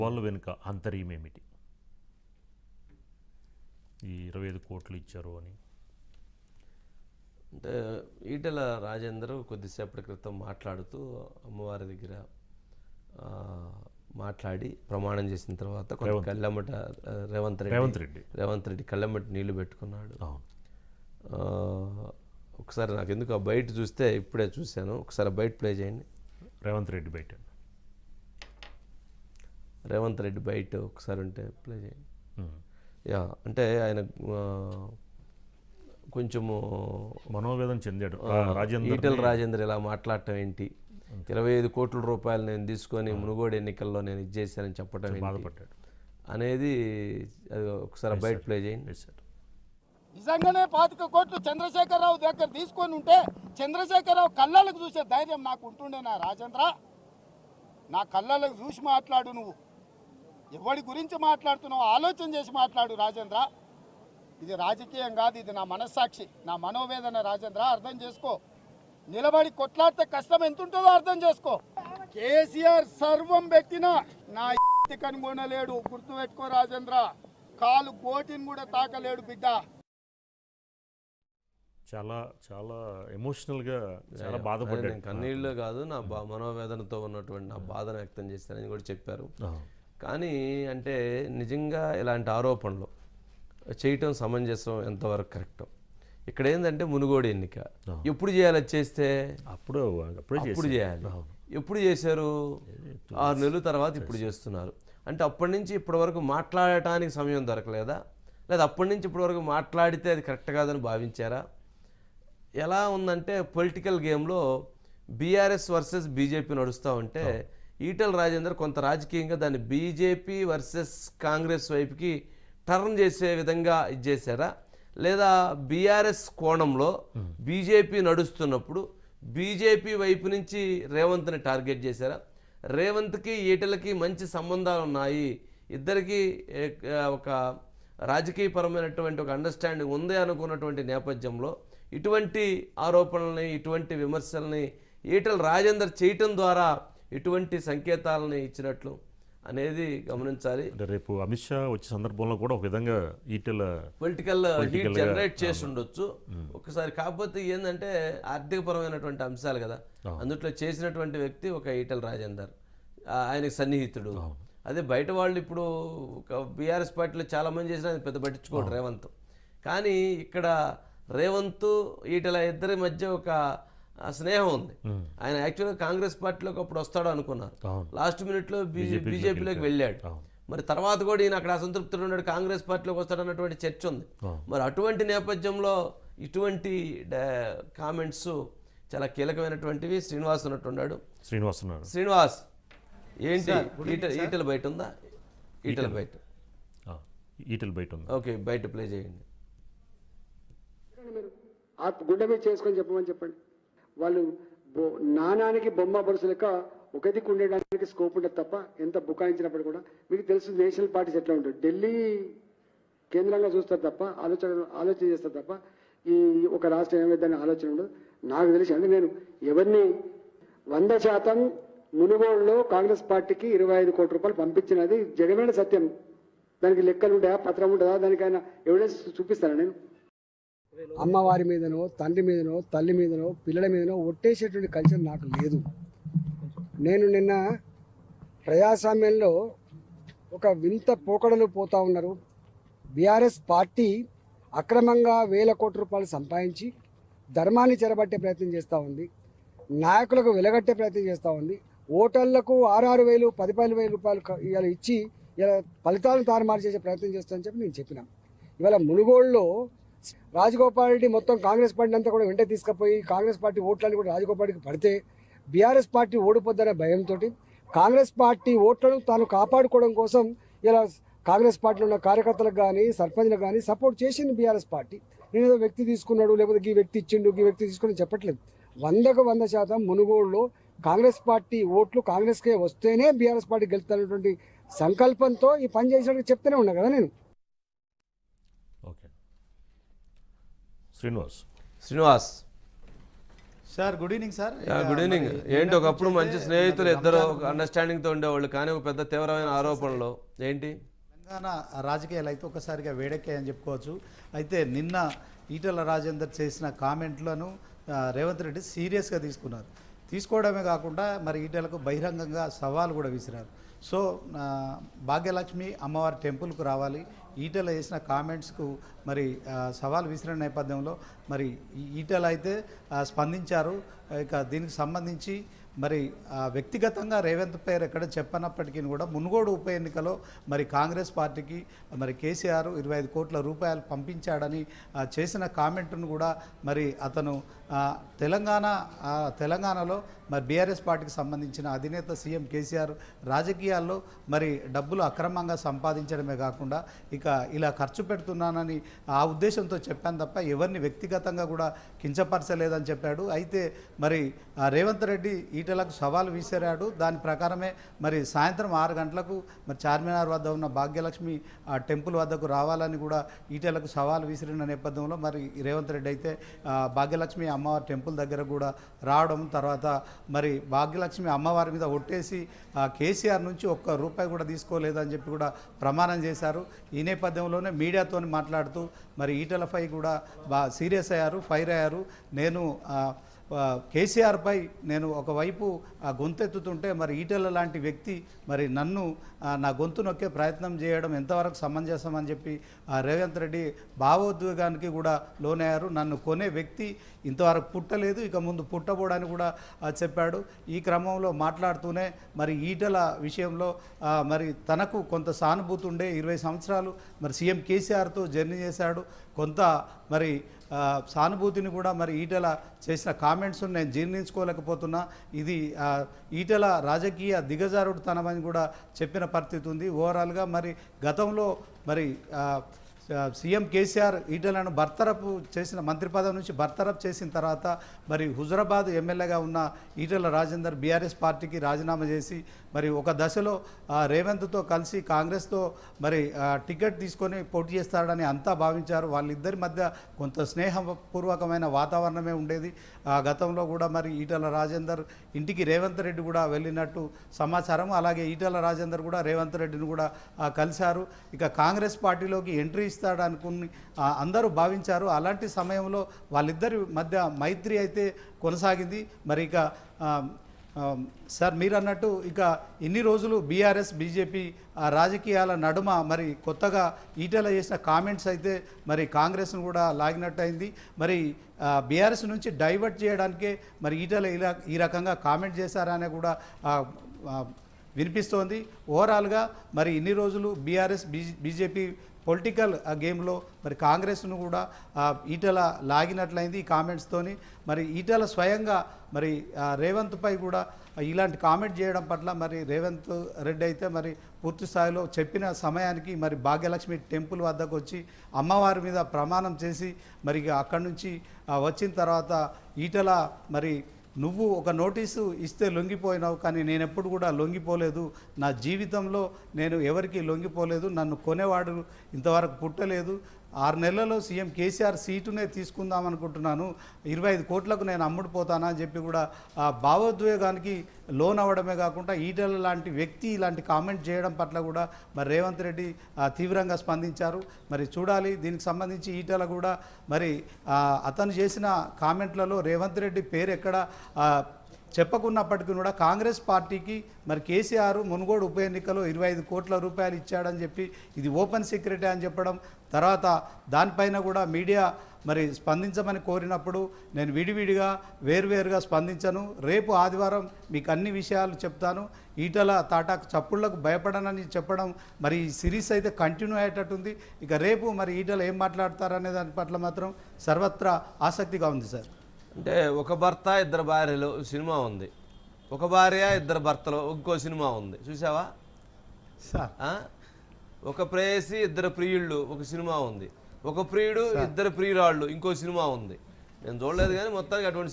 వాళ్ళ వెనుక ఆంతర్యం ఏమిటి? ఈ 25 కోట్లు ఇచ్చారు అని అంటే ఈటెల రాజేందర్ కొద్దిసేపటి క్రితం మాట్లాడుతూ అమ్మవారి దగ్గర మాట్లాడి ప్రమాణం చేసిన తర్వాత కొంత కళ్ళెమ్మట రేవంత్ రెడ్డి కళ్ళెమ్మట నీళ్లు పెట్టుకున్నాడు. ఒకసారి నాకు ఎందుకు ఆ బయట చూస్తే ఇప్పుడే చూశాను, ఒకసారి బయట ప్లే చేయండి. రేవంత్ రెడ్డి బయట ఒకసారి ఉంటే ప్లే చేయండి. యా, అంటే ఆయన కొంచెము మనోవేదన చెందాడు. ఈటెల రాజేందర్ ఇలా మాట్లాడటం ఏంటి, 25 కోట్ల రూపాయలు నేను తీసుకొని మునుగోడు ఎన్నికల్లో నేను ఇది చేశానని చెప్పడం బాధపడ్డాడు అనేది ఒకసారి బయట ప్లే చేయండి. నిజంగానే 25 కోట్లు చంద్రశేఖరరావు దగ్గర తీసుకొని ఉంటే చంద్రశేఖరరావు కళ్ళకు చూసే ధైర్యం నాకు ఉంటుండేనా రాజేంద్ర? నా కళ్ళకు చూసి మాట్లాడు, నువ్వు ఎవరి గురించి మాట్లాడుతున్నావు ఆలోచన చేసి మాట్లాడు రాజేంద్ర. ఇది రాజకీయం కాదు, ఇది నా మనస్సాక్షి, నా మనోవేదన రాజేంద్ర, అర్థం చేసుకో. నిలబడి కొట్లాడితే కష్టం ఎంత ఉంటుందో అర్థం చేసుకో. కేసీఆర్ సర్వం పెట్టినా నా కనుగొనలేడు, గుర్తుపెట్టుకో రాజేంద్ర. కాలు గోటిని కూడా తాకలేడు బిడ్డ. చాలా చాలా ఎమోషనల్గా చాలా బాధపడ్డాడు. కన్నీళ్ళు కాదు, నా మనోవేదనతో ఉన్నటువంటి నా బాధను వ్యక్తం చేస్తానని కూడా చెప్పారు. కానీ అంటే నిజంగా ఇలాంటి ఆరోపణలు చేయటం సమంజసం ఎంతవరకు కరెక్ట్? ఇక్కడ ఏంటంటే మునుగోడు ఎన్నిక ఎప్పుడు చేయాలి, చేస్తే అప్పుడు చేయాలి. ఎప్పుడు చేశారు? 6 నెలల తర్వాత ఇప్పుడు చేస్తున్నారు. అంటే అప్పటి నుంచి ఇప్పటి వరకు మాట్లాడటానికి సమయం దొరకలేదా? లేదా అప్పటి నుంచి ఇప్పటి వరకు మాట్లాడితే అది కరెక్ట్ కాదని భావించారా? ఎలా ఉందంటే పొలిటికల్ గేమ్లో బీఆర్ఎస్ వర్సెస్ బీజేపీ నడుస్తూ ఉంటే ఈటెల రాజేందర్ కొంత రాజకీయంగా దాన్ని బీజేపీ వర్సెస్ కాంగ్రెస్ వైపుకి టర్న్ చేసే విధంగా ఇది చేశారా? లేదా బీఆర్ఎస్ కోణంలో బీజేపీ నడుస్తున్నప్పుడు బీజేపీ వైపు నుంచి రేవంత్ని టార్గెట్ చేశారా? రేవంత్కి ఈటెలకి మంచి సంబంధాలు ఉన్నాయి, ఇద్దరికి ఒక రాజకీయపరమైనటువంటి ఒక అండర్స్టాండింగ్ ఉంది అనుకున్నటువంటి నేపథ్యంలో ఇటువంటి ఆరోపణల్ని ఇటువంటి విమర్శల్ని ఈటెల రాజేందర్ చేయటం ద్వారా ఇటువంటి సంకేతాలని ఇచ్చినట్లు అనేది గమనించాలి. రేపు అమిత్ షా వచ్చే సందర్భంలో కూడా ఒక విధంగా ఈటెల పొలిటికల్ హీట్ జనరేట్ చేసి ఉండొచ్చు ఒకసారి. కాకపోతే ఏంటంటే ఆర్థికపరమైనటువంటి అంశాలు కదా, అందుట్లో చేసినటువంటి వ్యక్తి ఒక ఈటెల రాజేందర్, ఆయనకి సన్నిహితుడు. అదే బయట వాళ్ళు ఇప్పుడు బీఆర్ఎస్ పార్టీలో చాలామంది చేసిన పెద్ద పట్టించుకోడు రేవంత్. కానీ ఇక్కడ రేవంత్ ఈటెల ఇద్దరి మధ్య ఒక స్నేహం ఉంది. ఆయన యాక్చువల్గా కాంగ్రెస్ పార్టీలోకి అప్పుడు వస్తాడు అనుకున్నారు, లాస్ట్ మినిట్లో బీజేపీలోకి వెళ్ళాడు. మరి తర్వాత కూడా ఈయన అక్కడ అసంతృప్తుడు ఉన్నాడు, కాంగ్రెస్ పార్టీలోకి వస్తాడు అన్నటువంటి చర్చ ఉంది. మరి అటువంటి నేపథ్యంలో ఇటువంటి కామెంట్స్ చాలా కీలకమైనటువంటివి. శ్రీనివాస్ ఉన్నట్టున్నాడు. శ్రీనివాస్ ఏంటి ఈటెల బయట ఉందా? ఈటెల బయట ఉంది. ఓకే, బయట ప్లే చేయండి. గుండె మీద చేసుకొని చెప్పమని చెప్పండి. వాళ్ళు నాణానికి బొమ్మ బరుసు లెక్క ఒక దిక్కు ఉండడానికి స్కోప్ ఉంటుంది తప్ప ఎంత బుకాయించినప్పుడు కూడా మీకు తెలుసు నేషనల్ పార్టీస్ ఎట్లా ఉంటుంది. ఢిల్లీ కేంద్రంగా చూస్తారు తప్ప ఆలోచన చేస్తారు తప్ప ఈ ఒక రాష్ట్రం ఏమైందని ఆలోచన ఉండదు. నాకు తెలిసి అంటే నేను ఎవరిని 100% మునుగోడులో కాంగ్రెస్ పార్టీకి 25 కోట్ల రూపాయలు పంపించినది జగమైన సత్యం. దానికి లెక్కలు ఉంటాయా, పత్రం ఉంటుందా, దానికైనా ఎవిడెన్స్ చూపిస్తాను నేను. అమ్మవారి మీదనో తండ్రి మీదనో తల్లి మీదనో పిల్లల మీదనో ఒట్టేసేటువంటి కల్చర్ నాకు లేదు. నేను నిన్న ప్రజాస్వామ్యంలో ఒక వింత పోకడలు పోతూ ఉన్నారు. బీఆర్ఎస్ పార్టీ అక్రమంగా 1000 కోట్ల రూపాయలు సంపాదించి ధర్మాన్ని చెరబట్టే ప్రయత్నం చేస్తూ ఉంది, నాయకులకు వెలగట్టే ప్రయత్నం చేస్తూ ఉంది. ఓటర్లకు 6,000 10,000 రూపాయలు ఇవాళ ఇచ్చి ఇలా ఫలితాలను తారుమారు చేసే ప్రయత్నం చేస్తామని చెప్పి నేను చెప్పినా. ఇవాళ మునుగోడులో రాజగోపాల్ రెడ్డి మొత్తం కాంగ్రెస్ పార్టీ అంతా కూడా వెంట తీసుకుపోయి కాంగ్రెస్ పార్టీ ఓట్లన్నీ కూడా రాజగోపాల్ రెడ్డికి పడితే బీఆర్ఎస్ పార్టీ ఓడిపోద్దనే భయంతో కాంగ్రెస్ పార్టీ ఓట్లను తాను కాపాడుకోవడం కోసం ఇలా కాంగ్రెస్ పార్టీలో ఉన్న కార్యకర్తలకు కానీ సర్పంచ్లకు కానీ సపోర్ట్ చేసింది బీఆర్ఎస్ పార్టీ. నేను ఏదో వ్యక్తి తీసుకున్నాడు లేకపోతే ఈ వ్యక్తి ఇచ్చిండు ఈ వ్యక్తి తీసుకుని చెప్పట్లేదు. 100% మునుగోడులో కాంగ్రెస్ పార్టీ ఓట్లు కాంగ్రెస్కే వస్తేనే బీఆర్ఎస్ పార్టీ గెలుస్తున్నటువంటి సంకల్పంతో ఈ పని చేసినట్టు చెప్తూనే ఉన్నా కదా నేను. Okay, sir good evening sir. Good evening. ఏంటి ఒకప్పుడు మంచి స్నేహితులు ఇద్దరు అండర్స్టాండింగ్తో ఉండేవాళ్ళు, కానీ ఒక పెద్ద తీవ్రమైన ఆరోపణలు ఏంటి? తెలంగాణ రాజకీయాలు అయితే ఒకసారిగా వేడెక్కాయని చెప్పుకోవచ్చు. అయితే నిన్న ఈటెల రాజేందర్ చేసిన కామెంట్లను రేవంత్ రెడ్డి సీరియస్గా తీసుకున్నారు. తీసుకోవడమే కాకుండా మరి ఈటెలకు బహిరంగంగా సవాల్ కూడా విసిరారు. సో భాగ్యలక్ష్మి అమ్మవారి టెంపుల్కు రావాలి, ఈటెల చేసిన కామెంట్స్కు మరి సవాల్ విసిరిన నేపథ్యంలో మరి ఈటెల అయితే స్పందించారు. ఇక దీనికి సంబంధించి మరి వ్యక్తిగతంగా రేవంత్ పేరు ఎక్కడ చెప్పనప్పటికీ కూడా మునుగోడు ఉప ఎన్నికలో మరి కాంగ్రెస్ పార్టీకి మరి కేసీఆర్ 25 కోట్ల రూపాయలు పంపించాడని చేసిన కామెంట్ను కూడా మరి అతను తెలంగాణలో మరి బీఆర్ఎస్ పార్టీకి సంబంధించిన అధినేత సీఎం కేసీఆర్ రాజకీయాల్లో మరి డబ్బులు అక్రమంగా సంపాదించడమే కాకుండా ఇక ఇలా ఖర్చు పెడుతున్నానని ఆ ఉద్దేశంతో చెప్పాను తప్ప ఎవరిని వ్యక్తిగతంగా కూడా కించపరచలేదని చెప్పాడు. అయితే మరి రేవంత్ రెడ్డి ఈటలకు సవాల్ విసిరాడు. దాని ప్రకారమే మరి సాయంత్రం 6 గంటలకు మరి చార్మినార్ వద్ద ఉన్న భాగ్యలక్ష్మి టెంపుల్ వద్దకు రావాలని కూడా ఈటలకు సవాల్ విసిరిన నేపథ్యంలో మరి రేవంత్ రెడ్డి అయితే భాగ్యలక్ష్మి అమ్మవారి టెంపుల్ దగ్గర కూడా రావడం, తర్వాత మరి భాగ్యలక్ష్మి అమ్మవారి మీద ఒట్టేసి కేసీఆర్ నుంచి ఒక్క రూపాయి కూడా తీసుకోలేదని చెప్పి కూడా ప్రమాణం చేశారు. ఈ నేపథ్యంలోనే మీడియాతో మాట్లాడుతూ మరి ఈటలపై కూడా సీరియస్ అయ్యారు, ఫైర్ అయ్యారు. నేను కేసీఆర్పై నేను ఒకవైపు గొంతెత్తుతుంటే మరి ఈటెల లాంటి వ్యక్తి మరి నన్ను నా గొంతు నొక్కే ప్రయత్నం చేయడం ఎంతవరకు సమంజసం అని చెప్పి రేవంత్ రెడ్డి భావోద్వేగానికి కూడా లోనయ్యారు. నన్ను కొనే వ్యక్తి ఇంతవరకు పుట్టలేదు, ఇక ముందు పుట్టబోడని కూడా చెప్పాడు. ఈ క్రమంలో మాట్లాడుతూనే మరి ఈటెల విషయంలో మరి తనకు కొంత సానుభూతి ఉండే 20 సంవత్సరాలు మరి సీఎం కేసీఆర్తో జర్నీ చేశాడు. కొంత మరి సానుభూతిని కూడా మరి ఈటెల చేసిన కామెంట్స్ నేను జీర్ణించుకోలేకపోతున్నా, ఇది ఈటెల రాజకీయ దిగజారుడుతనమని కూడా చెప్పిన పరిస్థితి ఉంది. ఓవరాల్గా మరి గతంలో మరి సీఎం కేసీఆర్ ఈటెలను బర్తరఫ్ చేసిన మంత్రి పదవి నుంచి బర్తరఫ్ చేసిన తర్వాత మరి హుజరాబాద్ ఎమ్మెల్యేగా ఉన్న ఈటెల రాజేందర్ బీఆర్ఎస్ పార్టీకి రాజీనామా చేసి మరి ఒక దశలో రేవంత్తో కలిసి కాంగ్రెస్తో మరి టికెట్ తీసుకొని పోటీ చేస్తాడని అంతా భావించారు. వాళ్ళిద్దరి మధ్య కొంత స్నేహపూర్వకమైన వాతావరణమే ఉండేది. గతంలో కూడా మరి ఈటెల రాజేందర్ ఇంటికి రేవంత్ రెడ్డి కూడా వెళ్ళినట్టు సమాచారం. అలాగే ఈటెల రాజేందర్ కూడా రేవంత్ రెడ్డిని కూడా కలిశారు. ఇక కాంగ్రెస్ పార్టీలోకి ఎంట్రీ ఇస్తాడు అనుకుని అందరూ భావించారు. అలాంటి సమయంలో వాళ్ళిద్దరి మధ్య మైత్రి అయితే కొనసాగింది. మరి ఇక సార్ మీరు అన్నట్టు ఇక ఇన్ని రోజులు బీఆర్ఎస్ బీజేపీ రాజకీయాల నడుమ మరి కొత్తగా ఈటెల చేసిన కామెంట్స్ అయితే మరి కాంగ్రెస్ను కూడా లాగినట్టయింది. మరి బీఆర్ఎస్ నుంచి డైవర్ట్ చేయడానికే మరి ఈటెల ఈ రకంగా కామెంట్ చేశారనే కూడా వినిపిస్తోంది. ఓవరాల్గా మరి ఇన్ని రోజులు బీఆర్ఎస్ బీజేపీ పొలిటికల్ గేమ్లో మరి కాంగ్రెస్ను కూడా ఈటెల లాగినట్లయింది ఈ కామెంట్స్తోని. మరి ఈటెల స్వయంగా మరి రేవంత్పై కూడా ఇలాంటి కామెంట్ చేయడం పట్ల మరి రేవంత్ రెడ్డి అయితే మరి పూర్తి స్థాయిలో చెప్పిన సమయానికి మరి భాగ్యలక్ష్మి టెంపుల్ వద్దకు వచ్చి అమ్మవారి మీద ప్రమాణం చేసి మరి అక్కడి నుంచి వచ్చిన తర్వాత ఈటెల మరి నువ్వు ఒక నోటీసు ఇస్తే లొంగిపోయినావు, కానీ నేను ఎప్పుడు కూడా లొంగిపోలేదు, నా జీవితంలో నేను ఎవరికి లొంగిపోలేదు, నన్ను కొనేవాడు ఇంతవరకు పుట్టలేదు, 6 నెలల్లో సీఎం కేసీఆర్ సీటునే తీసుకుందాం అనుకుంటున్నాను, 25 కోట్లకు నేను అమ్ముడుపోతానా అని చెప్పి కూడా ఆ భావోద్వేగానికి లోన్ అవ్వడమే కాకుండా ఈటెల లాంటి వ్యక్తి ఇలాంటి కామెంట్ చేయడం పట్ల కూడా మరి రేవంత్ రెడ్డి తీవ్రంగా స్పందించారు. మరి చూడాలి దీనికి సంబంధించి ఈటెల కూడా మరి అతను చేసిన కామెంట్లలో రేవంత్ రెడ్డి పేరు ఎక్కడ చెప్పకున్నప్పటికీ కూడా కాంగ్రెస్ పార్టీకి మరి కేసీఆర్ మునుగోడు ఉప ఎన్నికలో 25 కోట్ల రూపాయలు ఇచ్చాడని చెప్పి ఇది ఓపెన్ సీక్రెట్ అని చెప్పడం, తర్వాత దానిపైన కూడా మీడియా మరి స్పందించమని కోరినప్పుడు నేను విడివిడిగా వేరువేరుగా స్పందించను, రేపు ఆదివారం మీకు అన్ని విషయాలు చెప్తాను, ఈటల తాటాకు చప్పుళ్లకు భయపడనని చెప్పడం మరి ఈ సిరీస్ అయితే కంటిన్యూ అయ్యేటట్టుంది. ఇక రేపు మరి ఈటల ఏం మాట్లాడతారనే దాని పట్ల మాత్రం సర్వత్రా ఆసక్తిగా ఉంది సార్. అంటే ఒక భర్త ఇద్దరు భార్యలు సినిమా ఉంది, ఒక భార్య ఇద్దరు భర్తలు ఇంకో సినిమా ఉంది, చూసావా సార్? ఒక ప్రేయసి ఇద్దరు ప్రియుళ్ళు ఒక సినిమా ఉంది, ఒక ప్రియుడు ఇద్దరు ప్రియురాళ్ళు ఇంకో సినిమా ఉంది. నేను చూడలేదు కానీ మొత్తానికి అటువంటి